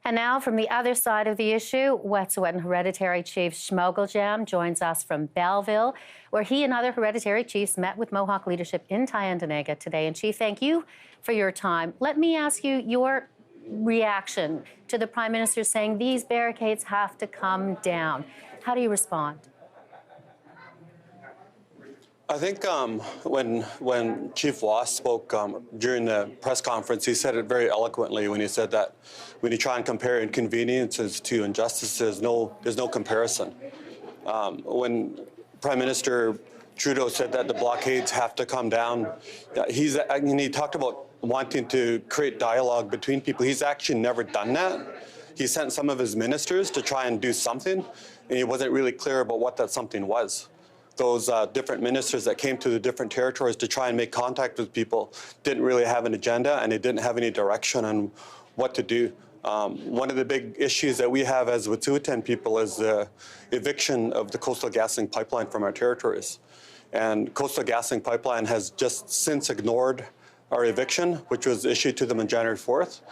And now from the other side of the issue, Wet'suwet'en Hereditary Chief Smogelgem joins us from Belleville, where he and other hereditary chiefs met with Mohawk leadership in Tyendinaga today. And Chief, thank you for your time. Let me ask you your reaction to the Prime Minister saying these barricades have to come down. How do you respond? I think when Chief Wass spoke during the press conference, he said it very eloquently when he said that when you try and compare inconveniences to injustices, there's no comparison. When Prime Minister Trudeau said that the blockades have to come down, he talked about wanting to create dialogue between people. He's actually never done that. He sent some of his ministers to try and do something, and he wasn't really clear about what that something was. Those different ministers that came to the different territories to try and make contact with people didn't really have an agenda, and they didn't have any direction on what to do. One of the big issues that we have as Wet'suwet'en people is the eviction of the Coastal GasLink pipeline from our territories. And Coastal GasLink pipeline has just since ignored our eviction, which was issued to them on January 4th.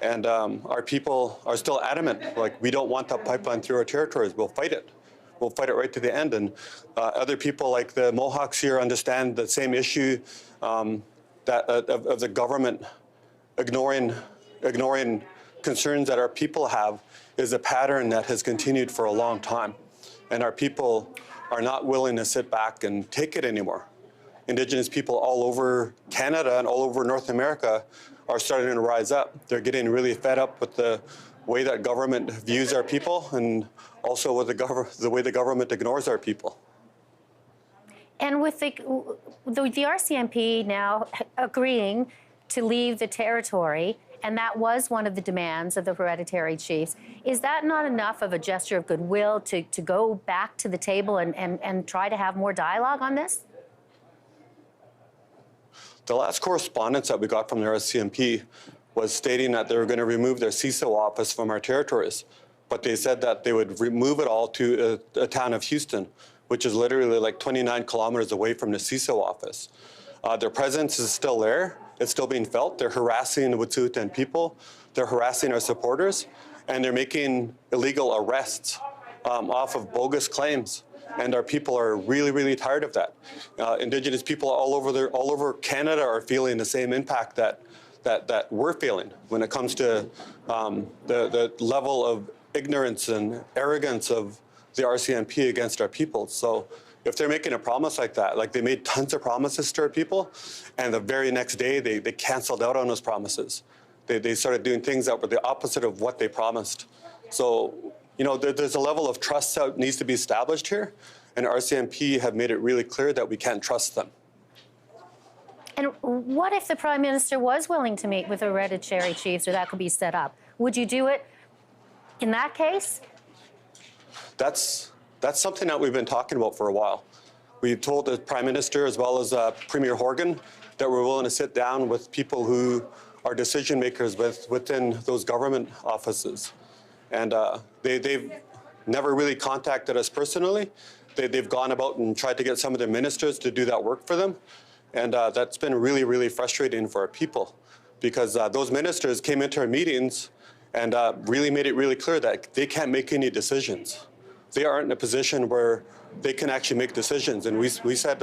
And our people are still adamant, like, we don't want that pipeline through our territories. We'll fight it. We'll fight it right to the end. And other people like the Mohawks here understand the same issue of the government ignoring concerns that our people have is a pattern that has continued for a long time. And our people are not willing to sit back and take it anymore. Indigenous people all over Canada and all over North America are starting to rise up. They're getting really fed up with the way that government views our people and also with the way the government ignores our people. And with the RCMP now agreeing to leave the territory, and that was one of the demands of the hereditary chiefs, is that not enough of a gesture of goodwill to go back to the table and try to have more dialogue on this? The last correspondence that we got from the RCMP was stating that they were going to remove their CISO office from our territories. But they said that they would remove it all to a town of Houston, which is literally like 29 kilometers away from the CISO office. Their presence is still there. It's still being felt. They're harassing the Wet'suwet'en people. They're harassing our supporters. And they're making illegal arrests off of bogus claims. And our people are really, really tired of that. Indigenous people all over Canada are feeling the same impact that we're feeling when it comes to the level of ignorance and arrogance of the RCMP against our people. So if they're making a promise like that, like they made tons of promises to our people, and the very next day they canceled out on those promises. They started doing things that were the opposite of what they promised. So, you know, there's a level of trust that needs to be established here, and RCMP have made it really clear that we can't trust them. And what if the Prime Minister was willing to meet with the hereditary chiefs, or that could be set up? Would you do it in that case? That's something that we've been talking about for a while. We've told the Prime Minister as well as Premier Horgan that we're willing to sit down with people who are decision makers within those government offices. And they've never really contacted us personally. They've gone about and tried to get some of their ministers to do that work for them. And that's been really, really frustrating for our people, because those ministers came into our meetings and really made it really clear that they can't make any decisions. They aren't in a position where they can actually make decisions. And we said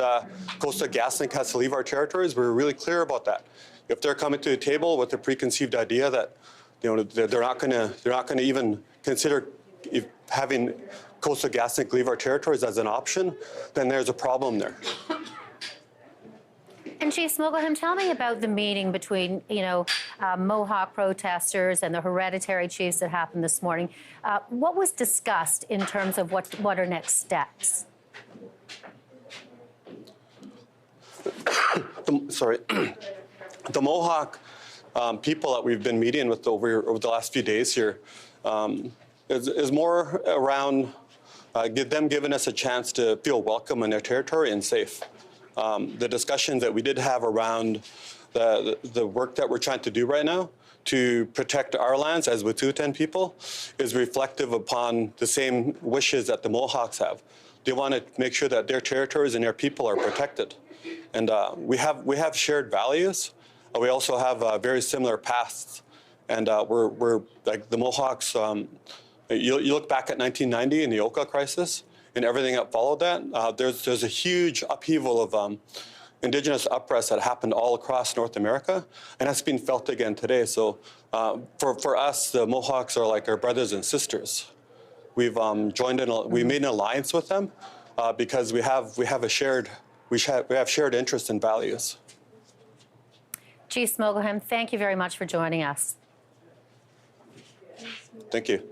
Coastal GasLink has to leave our territories. We were really clear about that. If they're coming to the table with a preconceived idea that, you know, they're not going to even consider having Coastal GasLink leave our territories as an option, then there's a problem there. And Chief Smogelgem, tell me about the meeting between, Mohawk protesters and the hereditary chiefs that happened this morning. What was discussed in terms of what are next steps? The Mohawk people that we've been meeting with over the last few days here is more around them giving us a chance to feel welcome in their territory and safe. The discussions that we did have around the work that we're trying to do right now to protect our lands as Wet'suwet'en people is reflective upon the same wishes that the Mohawks have. They want to make sure that their territories and their people are protected. And we have shared values. We also have very similar pasts. And we're like the Mohawks. You look back at 1990 and the Oka crisis and everything that followed that. There's a huge upheaval of Indigenous uppress that happened all across North America, and that's been felt again today. So for us, the Mohawks are like our brothers and sisters. We've joined in. We made an alliance with them because we have shared interest and values. Chief Smogelgem, thank you very much for joining us. Thank you.